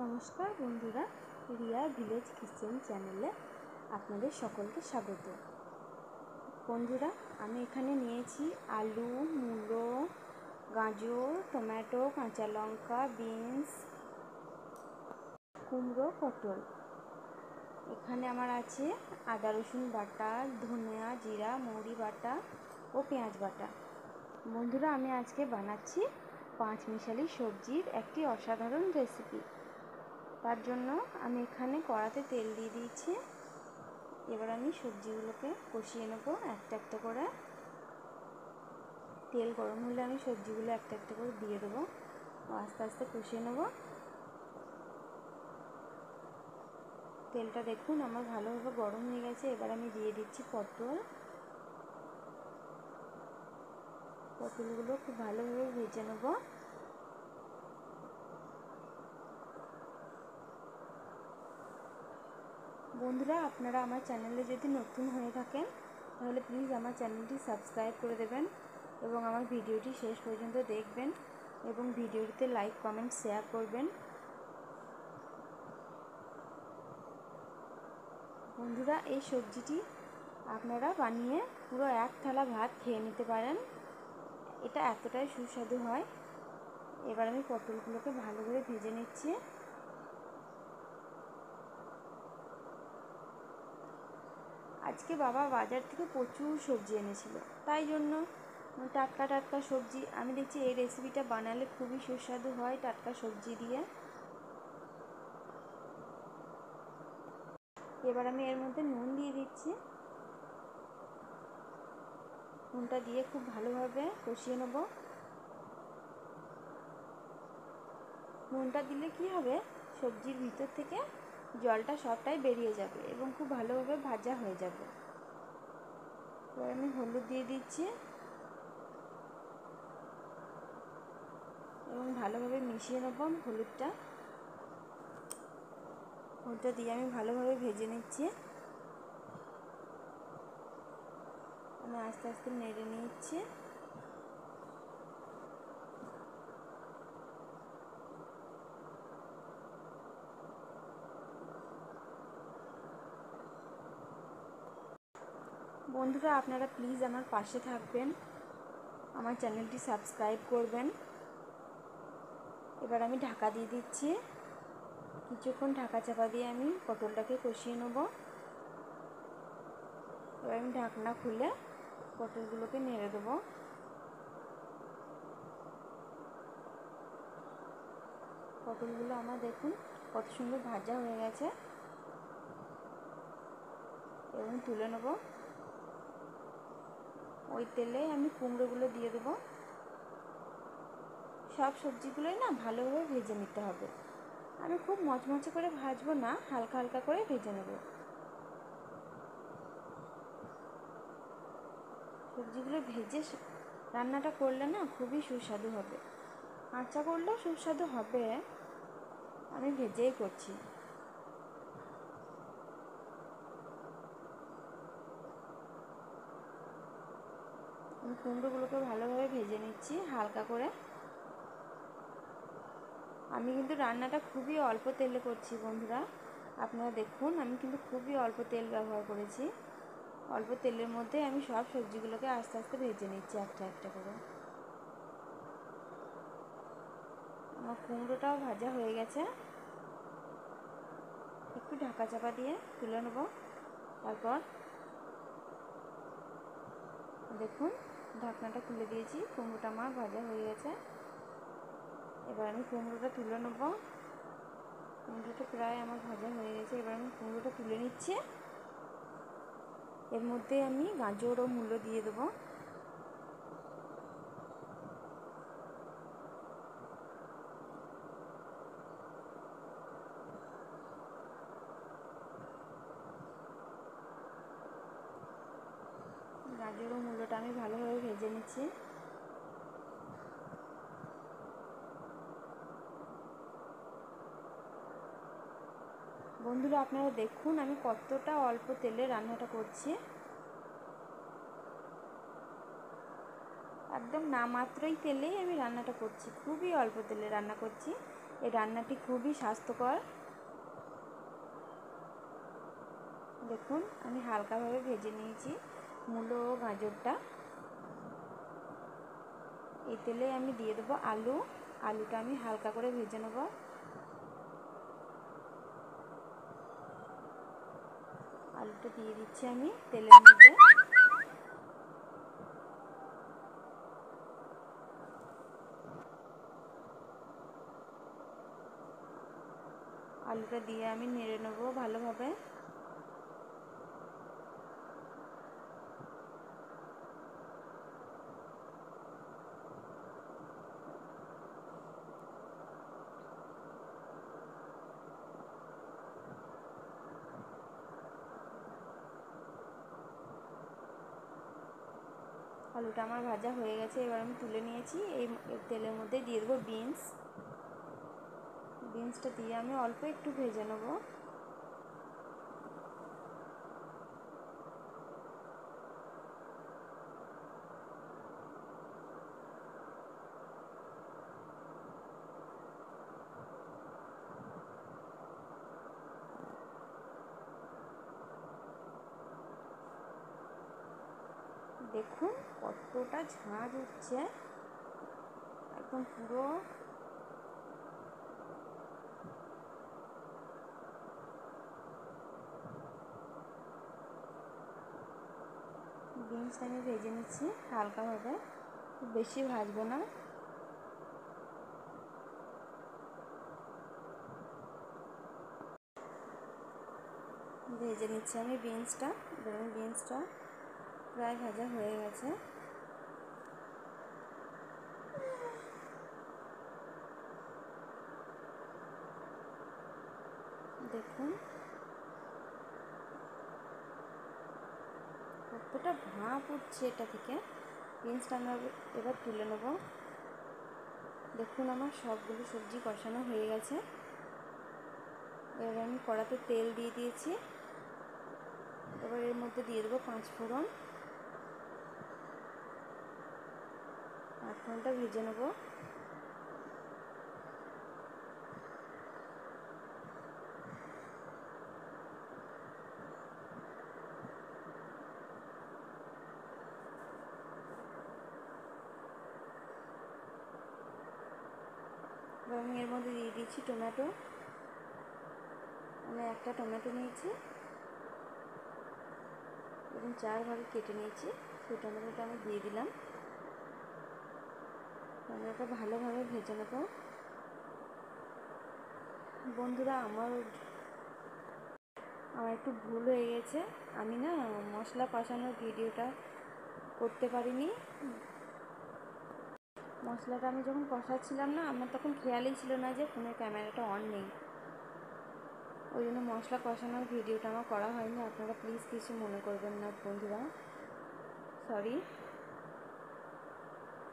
নমস্কার বন্ধুরা, Riya village kitchen চ্যানেলে আপনাদের সকলকে স্বাগত। বন্ধুরা, আমি এখানে নিয়েছি আলু, মূলো, গাজর, টমেটো, কাঁচা লঙ্কা, বিনস, কুমড়ো, পটল। এখানে আমার আছে আদা রসুন বাটা, ধনিয়া, জিরা, মৌরি বাটা ও পেঁয়াজ বাটা। বন্ধুরা, আমি আজকে বানাচ্ছি পাঁচমিশালি সবজির একটি অসাধারণ রেসিপি। তার জন্য আমি এখানে কড়াতে তেল দিয়ে দিয়েছি। এবার আমি সবজিগুলোকে কষিয়ে নেবো একটা একটা করে। তেল গরম হলে আমি সবজিগুলো একটা একটা করে দিয়ে দেবো, আস্তে আস্তে কষিয়ে নেবো। তেলটা দেখুন আমার ভালোভাবে গরম হয়ে গেছে। এবার আমি দিয়ে দিচ্ছি পটলগুলো খুব ভালোভাবে ভেজে নেবো। বন্ধুরা, আপনারা আমার চ্যানেলে যদি নতুন হয়ে থাকেন তাহলে প্লিজ আমার চ্যানেলটি সাবস্ক্রাইব করে দেবেন এবং আমার ভিডিওটি শেষ পর্যন্ত দেখবেন এবং ভিডিওটিতে লাইক, কমেন্ট, শেয়ার করবেন। বন্ধুরা, এই সবজিটি আপনারা বানিয়ে পুরো এক থালা ভাত খেয়ে নিতে পারেন। এটা এতটাই সুস্বাদু হয়। এবার আমি পটলগুলোকে ভালো করে ভেজে নিচ্ছি। আজকে বাবা বাজার থেকে প্রচুর সবজি এনেছিল, তাই জন্য টাটকা টাটকা সবজি। আমি দেখছি এই রেসিপিটা বানালে খুবই সুস্বাদু হয় টাটকা সবজি দিয়ে। এবার আমি এর মধ্যে নুন দিয়ে দিচ্ছি। নুনটা দিয়ে খুব ভালোভাবে কষিয়ে নেব। নুনটা দিলে কি হবে, সবজির ভিতর থেকে জলটা সবটাই বেরিয়ে যাবে এবং খুব ভালোভাবে ভাজা হয়ে যাবে। এবার আমি হলুদ দিয়ে দিচ্ছি এবং ভালোভাবে মিশিয়ে নেব। হলুদটা দিয়ে আমি ভালোভাবে ভেজে নিচ্ছি। আমি আস্তে আস্তে নেড়ে নিচ্ছি। বন্ধুরা, আপনারা প্লিজ আমার পাশে থাকবেন, আমার চ্যানেলটি সাবস্ক্রাইব করবেন। এবার আমি ঢাকা দিয়ে দিচ্ছি। কিছুক্ষণ ঢাকা চাপা দিয়ে আমি পটলটাকে কষিয়ে নেব। এবার আমি ঢাকনা খুলে পটলগুলোকে নেড়ে দেবো। পটলগুলো আমার দেখুন কত সুন্দর ভাজা হয়ে গেছে এবং তুলে নেব। ওই তেলে আমি কুমড়োগুলো দিয়ে দেবো। সব সবজিগুলোই না ভালোভাবে ভেজে নিতে হবে। আমি খুব মচমচে করে ভাজবো না, হালকা হালকা করে ভেজে নেব। সবজিগুলো ভেজে রান্নাটা করলে না খুবই সুস্বাদু হবে। কাঁচা করলেও সুস্বাদু হবে, আমি ভেজেই করছি। আমি কুমড়োগুলোকে ভালোভাবে ভেজে নিচ্ছি হালকা করে। আমি কিন্তু রান্নাটা খুবই অল্প তেলে করছি বন্ধুরা। আপনারা দেখুন, আমি কিন্তু খুবই অল্প তেল ব্যবহার করেছি। অল্প তেলের মধ্যে আমি সব সবজিগুলোকে আস্তে আস্তে ভেজে নিচ্ছি একটা একটা করে। আমার কুমড়োটাও ভাজা হয়ে গেছে। একটু ঢাকা চাপা দিয়ে তুলে নেব। তারপর দেখুন ঢাকনাটা খুলে দিয়েছি, কুমড়োটা আমার ভাজা হয়ে গেছে। এবার আমি কুমড়োটা তুলে নেব। কুমড়োটা প্রায় আমার ভাজা হয়ে গেছে। এবার আমি কুমড়োটা তুলে নিচ্ছি। এর মধ্যে আমি গাজর ও মূলো দিয়ে দেবো। গাজর ও মূলোটা আমি ভালোভাবে ভেজে নিচ্ছি। বন্ধুরা, আপনারা দেখুন আমি কতটা অল্প তেলে রান্নাটা করছি। একদম নামাত্রই তেলেই আমি রান্নাটা করছি, খুবই অল্প তেলে রান্না করছি। এই রান্নাটি খুবই স্বাস্থ্যকর। দেখুন আমি হালকাভাবে ভেজে নিয়েছি মূলো ও গাজরটা। এই তেলে আমি দিয়ে দেবো আলুটা আমি হালকা করে ভেজে নেব। আলুটা দিয়ে দিচ্ছি আমি তেলের মধ্যে। আলুটা দিয়ে আমি নেড়ে নেব ভালোভাবে। আলুটা আমার ভাজা হয়ে গেছে, এবার আমি তুলে নিয়েছি। এই তেলের মধ্যে দিয়ে দেবো বিনসটা দিয়ে আমি অল্প একটু ভেজে নেব। দেখুন কতটা ঝাঁঝ উঠছে, একদম পুরো বিনসটা আমি ভেজে নিচ্ছি হালকাভাবে, খুব বেশি ভাজবো না। ভেজে নিচ্ছি আমি বিনসটা। ধরুন বিনসটা প্রায় ভাজা হয়ে গেছে। দেখুন কতটা ভাপ উঠছে এটা থেকে। বিনসটা আমরা এবার তুলে নেব। দেখুন আমার সবগুলো সবজি কষানো হয়ে গেছে। এবার আমি কড়াতে তেল দিয়ে দিয়েছি। এবার এর মধ্যে দিয়ে দেবো 5 ফোড়ন। 5 ফোড়নটা ভেজে নেব। এবার আমি এর মধ্যে দিয়ে দিয়েছি টমেটো। আমি একটা টমেটো নিয়েছি এবং 4 ভাগে কেটে নিয়েছি। সেই টমেটোটা আমি দিয়ে দিলাম। টমেটোটা ভালোভাবে ভেজে নেব। বন্ধুরা আমার একটু ভুল হয়ে গেছে, আমি না মশলা কষানোর ভিডিওটা করতে পারিনি। মশলাটা আমি যখন কষাচ্ছিলাম না, আমার তখন খেয়ালই ছিল না যে ফোনের ক্যামেরাটা অন নেই। ওই জন্য মশলা কষানোর ভিডিওটা আমার করা হয়নি। আপনারা প্লিজ কিছু মনে করবেন না বন্ধুরা, সরি।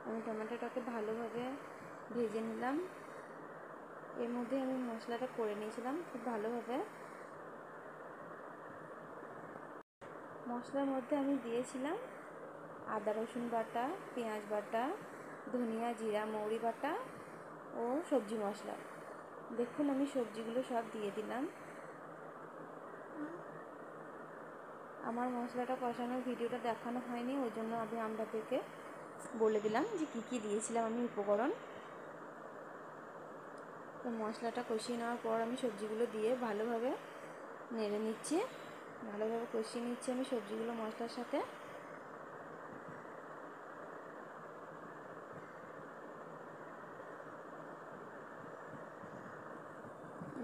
আমি টমেটোটাকে ভালোভাবে ভেজে নিলাম। এর মধ্যে আমি মশলাটা করে নিয়েছিলাম খুব ভালোভাবে। মশলার মধ্যে আমি দিয়েছিলাম আদা রসুন বাটা, পেঁয়াজ বাটা, ধনিয়া জিরা মৌরি বাটা ও সবজি মশলা। দেখুন আমি সবজিগুলো সব দিয়ে দিলাম। আমার মশলাটা কষানোর ভিডিওটা দেখানো হয়নি, ওই জন্য আমি আপনাদেরকে বলে দিলাম যে কী কী দিয়েছিলাম আমি উপকরণ। তো মশলাটা কষিয়ে নেওয়ার পর আমি সবজিগুলো দিয়ে ভালোভাবে নেড়ে নিচ্ছি। ভালোভাবে কষিয়ে নিচ্ছি আমি সবজিগুলো মশলার সাথে।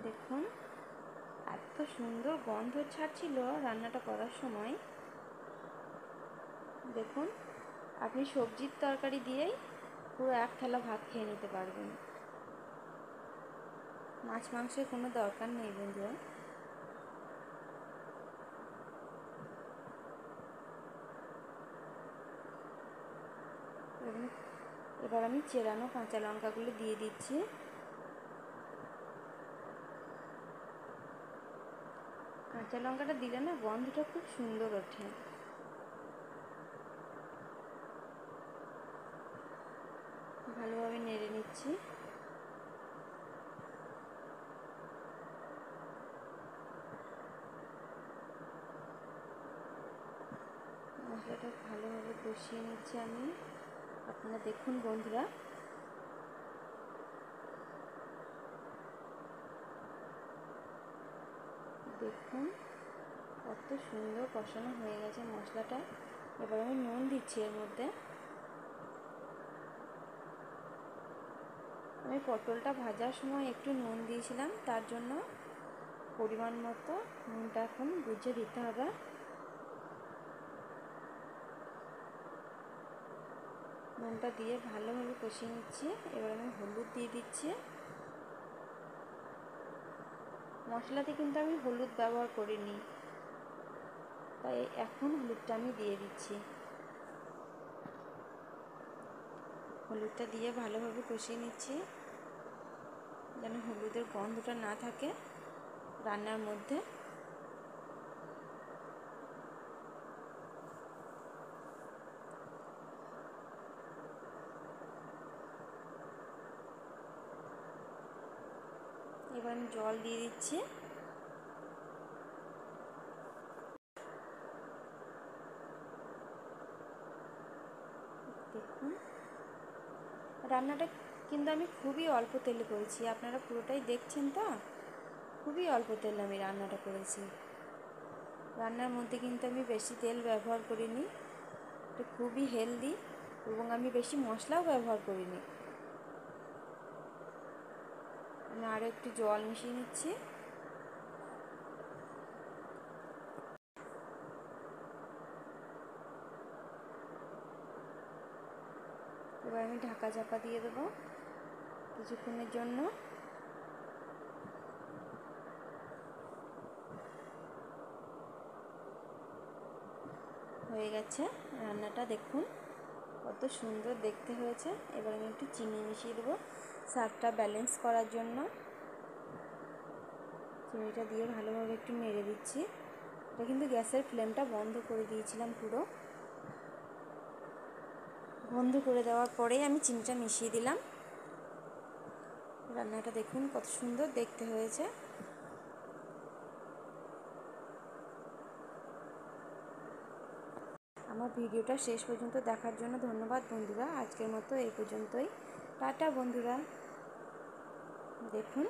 দেখুন এত সুন্দর গন্ধ ছাড়ছিল রান্নাটা করার সময়। দেখুন আপনি সবজির তরকারি দিয়েই পুরো 1 থালা ভাত খেয়ে নিতে পারবেন। মাছ মাংসের কোনো দরকার নেই বন্ধুরা। এবার আমি চেরানো কাঁচা লঙ্কাগুলো দিয়ে দিচ্ছি। কাঁচা লঙ্কাটা দিলে না গন্ধটা খুব সুন্দর ওঠে। ভালোভাবে নেড়ে নিচ্ছি। মশলাটা ভালোভাবে কষিয়ে নিচ্ছি আমি। আপনারা দেখুন বন্ধুরা, দেখুন কত সুন্দর কষানো হয়ে গেছে মশলাটা। এবার আমি নুন দিচ্ছি এর মধ্যে। আমি পটলটা ভাজার সময় একটু নুন দিয়েছিলাম, তার জন্য পরিমাণ মতো নুনটা এখন বুঝে দিতে হবে। নুনটা দিয়ে ভালোভাবে কষিয়ে নিচ্ছি। এবার আমি হলুদ দিয়ে দিচ্ছি। মশলাতে কিন্তু আমি হলুদ ব্যবহার করিনি, তাই এখন হলুদটা আমি দিয়ে দিচ্ছি। হলুদটা দিয়ে ভালোভাবে কষিয়ে নিচ্ছি, যেন হলুদের গন্ধটা না থাকে রান্নার মধ্যে। এবার আমি জল দিয়ে দিচ্ছি। দেখুন রান্নাটা কিন্তু আমি খুবই অল্প তেলে করেছি, আপনারা পুরোটাই দেখছেন তো। খুবই অল্প তেলে আমি রান্নাটা করেছি। রান্নার মধ্যে কিন্তু আমি বেশি তেল ব্যবহার করিনি। এটা খুবই হেলদি এবং আমি বেশি মশলাও ব্যবহার করিনি। আমি আরও একটু জল মিশিয়ে নিচ্ছি। এবার আমি ঢাকা চাপা দিয়ে দেবো কিছুক্ষণের জন্য। হয়ে গেছে রান্নাটা, দেখুন কত সুন্দর দেখতে হয়েছে। এবার আমি একটু চিনি মিশিয়ে দেবো স্বাদটা ব্যালেন্স করার জন্য। চিনিটা দিয়ে ভালোভাবে একটু নেড়ে দিচ্ছি। এটা কিন্তু গ্যাসের ফ্লেমটা বন্ধ করে দিয়েছিলাম পুরো। বন্ধ করে দেওয়ার পরেই আমি চিনিটা মিশিয়ে দিলাম। রান্নাটা দেখুন কত সুন্দর দেখতে হয়েছে। আমার ভিডিওটা শেষ পর্যন্ত দেখার জন্য ধন্যবাদ বন্ধুরা। আজকের মতো এই পর্যন্তই। টাটা বন্ধুরা। দেখুন